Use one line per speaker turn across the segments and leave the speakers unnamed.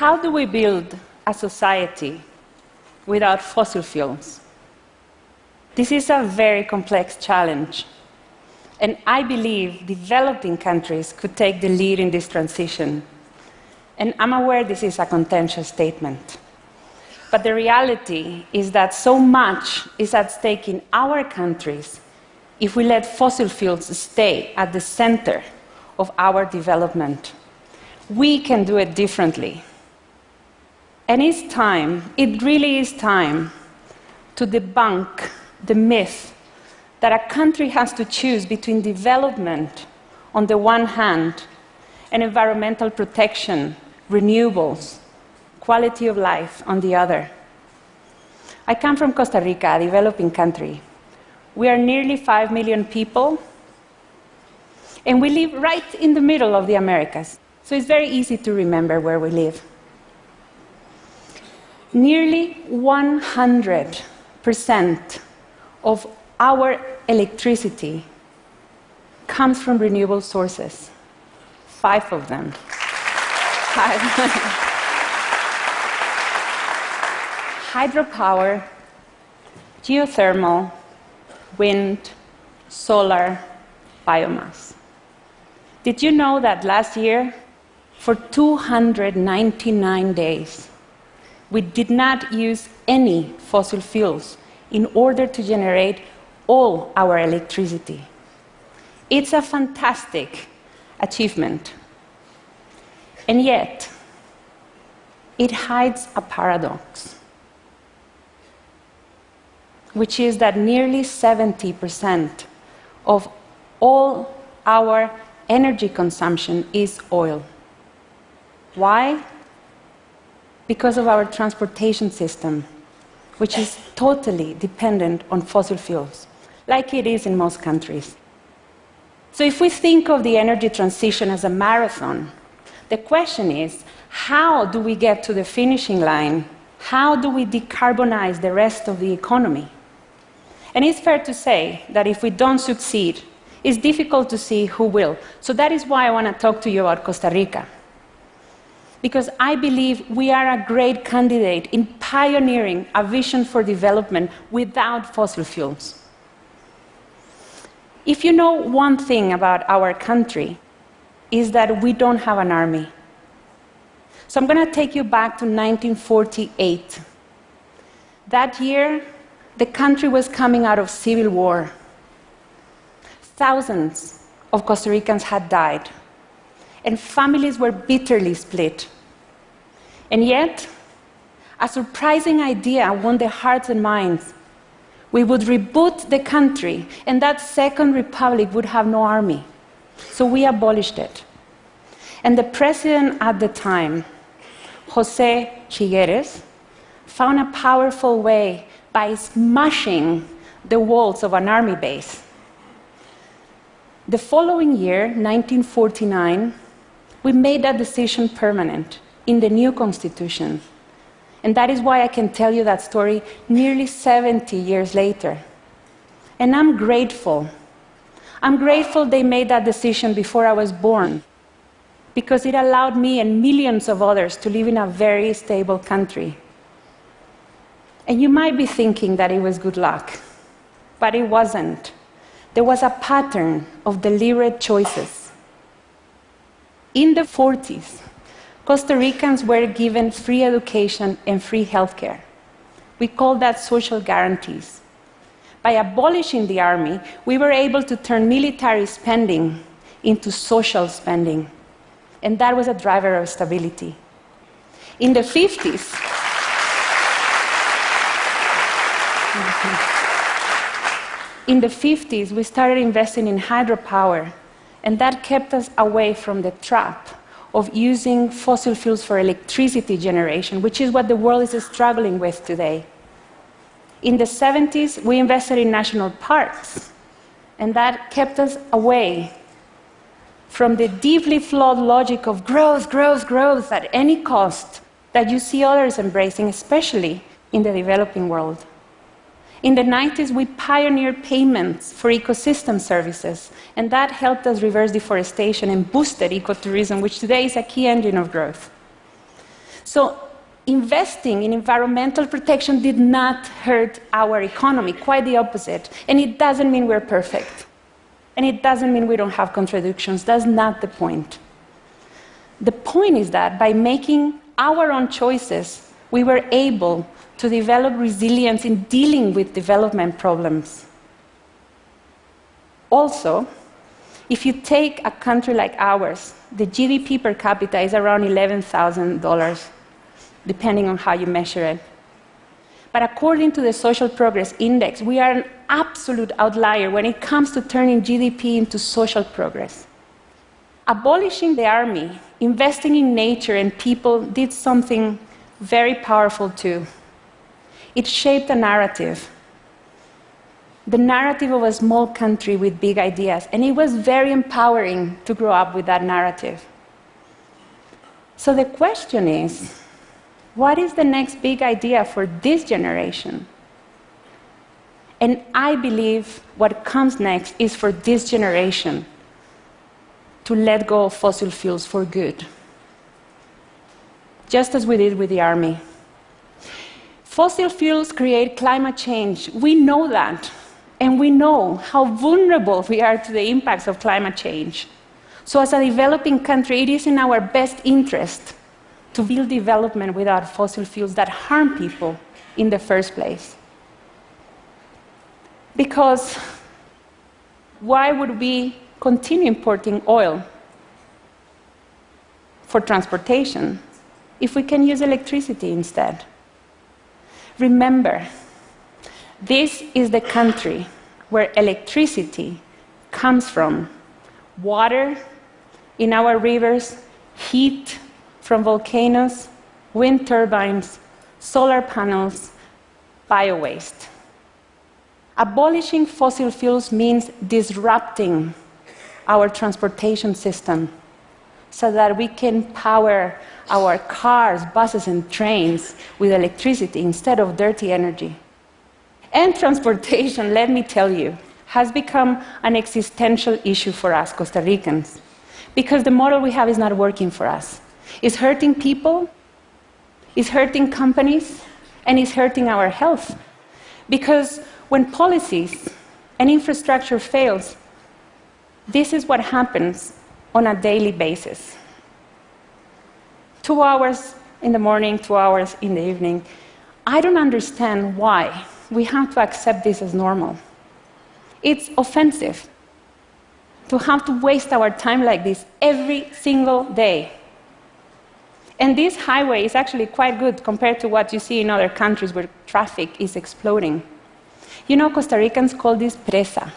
How do we build a society without fossil fuels? This is a very complex challenge, and I believe developing countries could take the lead in this transition. And I'm aware this is a contentious statement. But the reality is that so much is at stake in our countries if we let fossil fuels stay at the center of our development. We can do it differently. And it's time, it really is time, to debunk the myth that a country has to choose between development on the one hand and environmental protection, renewables, quality of life on the other. I come from Costa Rica, a developing country. We are nearly 5 million people, and we live right in the middle of the Americas, so it's very easy to remember where we live. Nearly 100% of our electricity comes from renewable sources. 5 of them. 5. Hydropower, geothermal, wind, solar, biomass. Did you know that last year, for 299 days, we did not use any fossil fuels in order to generate all our electricity? It's a fantastic achievement. And yet, it hides a paradox, which is that nearly 70% of all our energy consumption is oil. Why? Because of our transportation system, which is totally dependent on fossil fuels, like it is in most countries. So if we think of the energy transition as a marathon, the question is, how do we get to the finishing line? How do we decarbonize the rest of the economy? And it's fair to say that if we don't succeed, it's difficult to see who will. So that is why I want to talk to you about Costa Rica. Because I believe we are a great candidate in pioneering a vision for development without fossil fuels. If you know one thing about our country, is that we don't have an army. So I'm going to take you back to 1948. That year, the country was coming out of civil war. Thousands of Costa Ricans had died, and families were bitterly split. And yet, a surprising idea won the hearts and minds. We would reboot the country, and that second republic would have no army. So we abolished it. And the president at the time, José Chigueres, found a powerful way by smashing the walls of an army base. The following year, 1949, we made that decision permanent in the new constitution. And that is why I can tell you that story nearly 70 years later. And I'm grateful. I'm grateful they made that decision before I was born, because it allowed me and millions of others to live in a very stable country. And you might be thinking that it was good luck, but it wasn't. There was a pattern of deliberate choices. In the 40s, Costa Ricans were given free education and free healthcare. We call that social guarantees. By abolishing the army, we were able to turn military spending into social spending. And that was a driver of stability. In the 50s, we started investing in hydropower, and that kept us away from the trap of using fossil fuels for electricity generation, which is what the world is struggling with today. In the 70s, we invested in national parks, and that kept us away from the deeply flawed logic of growth, growth, growth at any cost that you see others embracing, especially in the developing world. In the 90s, we pioneered payments for ecosystem services, and that helped us reverse deforestation and boosted ecotourism, which today is a key engine of growth. So investing in environmental protection did not hurt our economy, quite the opposite. And it doesn't mean we're perfect. And it doesn't mean we don't have contradictions. That's not the point. The point is that by making our own choices, we were able to develop resilience in dealing with development problems. Also, if you take a country like ours, the GDP per capita is around $11,000, depending on how you measure it. But according to the Social Progress Index, we are an absolute outlier when it comes to turning GDP into social progress. Abolishing the army, investing in nature and people did something very powerful too. It shaped a narrative. The narrative of a small country with big ideas, and it was very empowering to grow up with that narrative. So the question is, what is the next big idea for this generation? And I believe what comes next is for this generation to let go of fossil fuels for good, just as we did with the army. Fossil fuels create climate change. We know that. And we know how vulnerable we are to the impacts of climate change. So as a developing country, it is in our best interest to build development without fossil fuels that harm people in the first place. Because why would we continue importing oil for transportation if we can use electricity instead? Remember, this is the country where electricity comes from. Water in our rivers, heat from volcanoes, wind turbines, solar panels, bio-waste. Abolishing fossil fuels means disrupting our transportation system so that we can power our cars, buses, and trains with electricity instead of dirty energy. And transportation, let me tell you, has become an existential issue for us Costa Ricans, because the model we have is not working for us. It's hurting people, it's hurting companies, and it's hurting our health. Because when policies and infrastructure fails, this is what happens on a daily basis. 2 hours in the morning, 2 hours in the evening. I don't understand why we have to accept this as normal. It's offensive to have to waste our time like this every single day. And this highway is actually quite good compared to what you see in other countries where traffic is exploding. You know, Costa Ricans call this presa.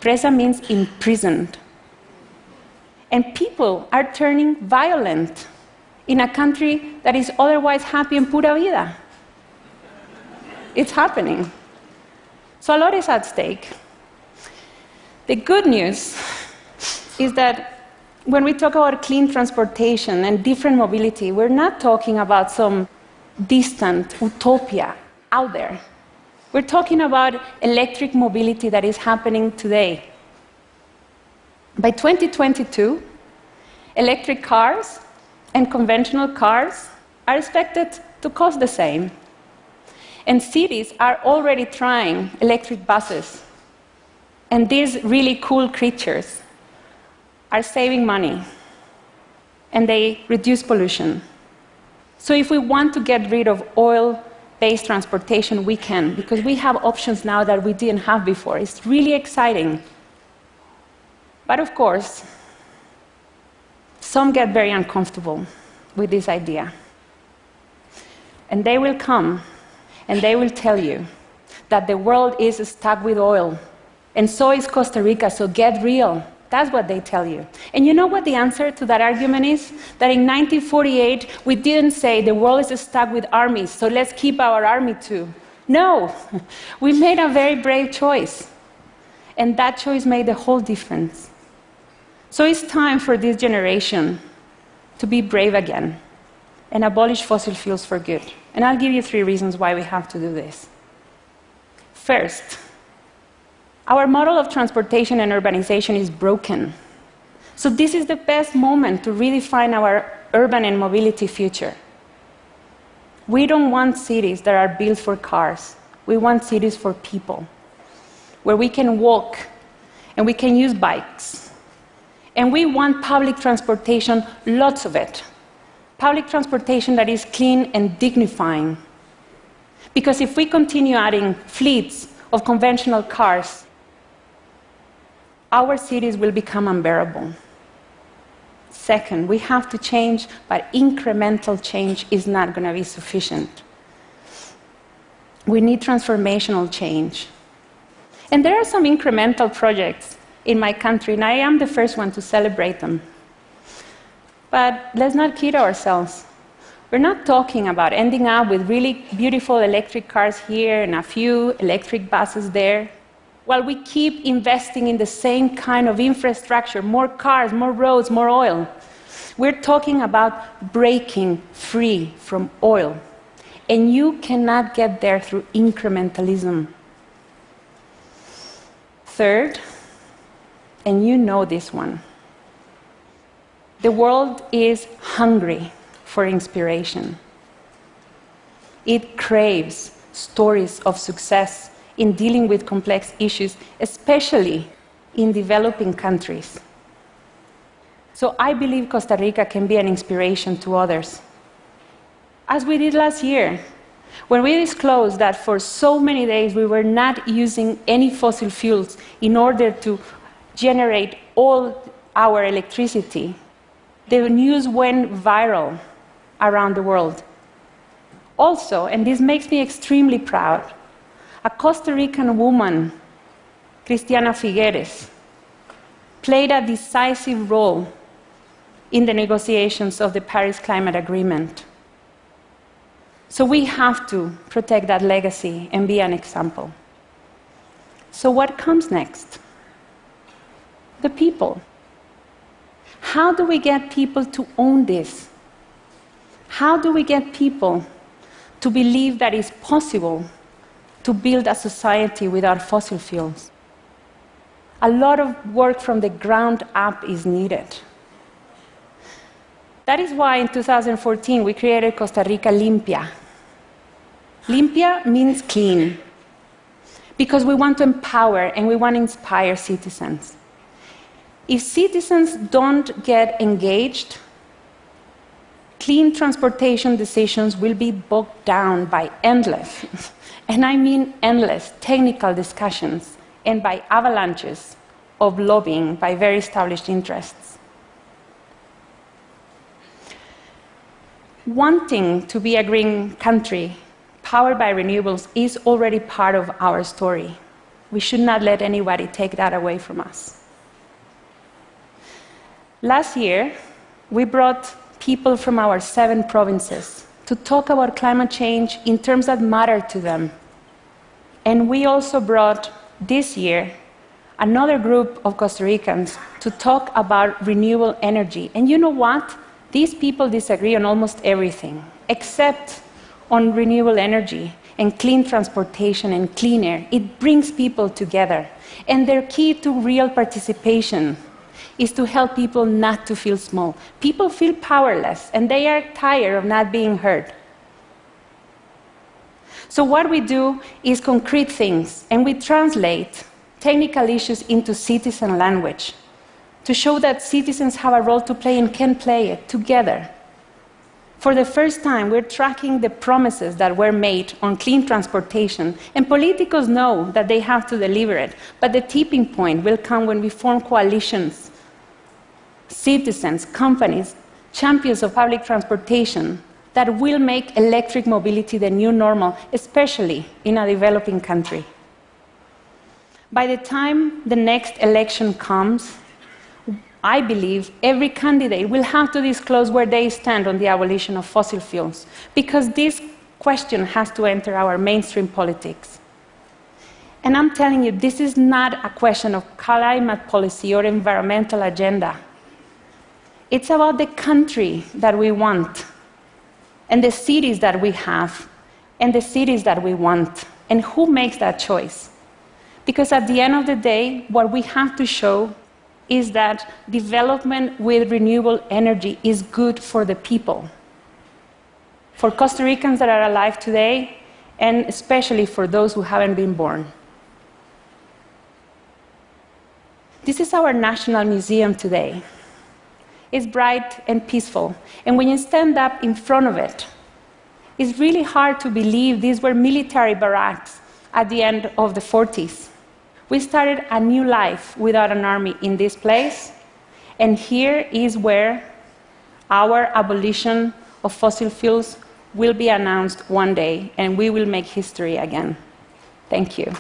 Presa means imprisoned. And people are turning violent in a country that is otherwise happy and pura vida. It's happening. So a lot is at stake. The good news is that when we talk about clean transportation and different mobility, we're not talking about some distant utopia out there. We're talking about electric mobility that is happening today. By 2022, electric cars and conventional cars are expected to cost the same. And cities are already trying electric buses. And these really cool creatures are saving money, and they reduce pollution. So if we want to get rid of oil-based transportation, we can, because we have options now that we didn't have before. It's really exciting. But of course, some get very uncomfortable with this idea. And they will come and they will tell you that the world is stuck with oil, and so is Costa Rica, so get real. That's what they tell you. And you know what the answer to that argument is? That in 1948, we didn't say the world is stuck with armies, so let's keep our army too. No, we made a very brave choice. And that choice made the whole difference. So it's time for this generation to be brave again and abolish fossil fuels for good. And I'll give you 3 reasons why we have to do this. First, our model of transportation and urbanization is broken. So this is the best moment to redefine our urban and mobility future. We don't want cities that are built for cars. We want cities for people, where we can walk and we can use bikes. And we want public transportation, lots of it. Public transportation that is clean and dignifying. Because if we continue adding fleets of conventional cars, our cities will become unbearable. Second, we have to change, but incremental change is not going to be sufficient. We need transformational change. And there are some incremental projects in my country, and I am the first one to celebrate them. But let's not kid ourselves. We're not talking about ending up with really beautiful electric cars here and a few electric buses there, while we keep investing in the same kind of infrastructure, more cars, more roads, more oil. We're talking about breaking free from oil. And you cannot get there through incrementalism. Third, and you know this one, the world is hungry for inspiration. It craves stories of success in dealing with complex issues, especially in developing countries. So I believe Costa Rica can be an inspiration to others. As we did last year, when we disclosed that for so many days we were not using any fossil fuels in order to generate all our electricity, the news went viral around the world. Also, and this makes me extremely proud, a Costa Rican woman, Cristiana Figueres, played a decisive role in the negotiations of the Paris Climate Agreement. So we have to protect that legacy and be an example. So what comes next? The people. How do we get people to own this? How do we get people to believe that it's possible to build a society without fossil fuels? A lot of work from the ground up is needed. That is why in 2014 we created Costa Rica Limpia. Limpia means clean, because we want to empower and we want to inspire citizens. If citizens don't get engaged, clean transportation decisions will be bogged down by endless, and I mean endless, technical discussions and by avalanches of lobbying by very established interests. Wanting to be a green country powered by renewables is already part of our story. We should not let anybody take that away from us. Last year, we brought people from our 7 provinces to talk about climate change in terms that matter to them. And we also brought, this year, another group of Costa Ricans to talk about renewable energy. And you know what? These people disagree on almost everything, except on renewable energy and clean transportation and clean air. It brings people together. And their key to real participation is to help people not to feel small. People feel powerless, and they are tired of not being heard. So what we do is concrete things, and we translate technical issues into citizen language to show that citizens have a role to play and can play it together. For the first time, we're tracking the promises that were made on clean transportation, and politicos know that they have to deliver it, but the tipping point will come when we form coalitions. Citizens, companies, champions of public transportation that will make electric mobility the new normal, especially in a developing country. By the time the next election comes, I believe every candidate will have to disclose where they stand on the abolition of fossil fuels, because this question has to enter our mainstream politics. And I'm telling you, this is not a question of climate policy or environmental agenda. It's about the country that we want, and the cities that we have, and the cities that we want, and who makes that choice. Because at the end of the day, what we have to show is that development with renewable energy is good for the people, for Costa Ricans that are alive today, and especially for those who haven't been born. This is our National Museum today. It's bright and peaceful, and when you stand up in front of it, it's really hard to believe these were military barracks at the end of the 40s. We started a new life without an army in this place, and here is where our abolition of fossil fuels will be announced one day, and we will make history again. Thank you.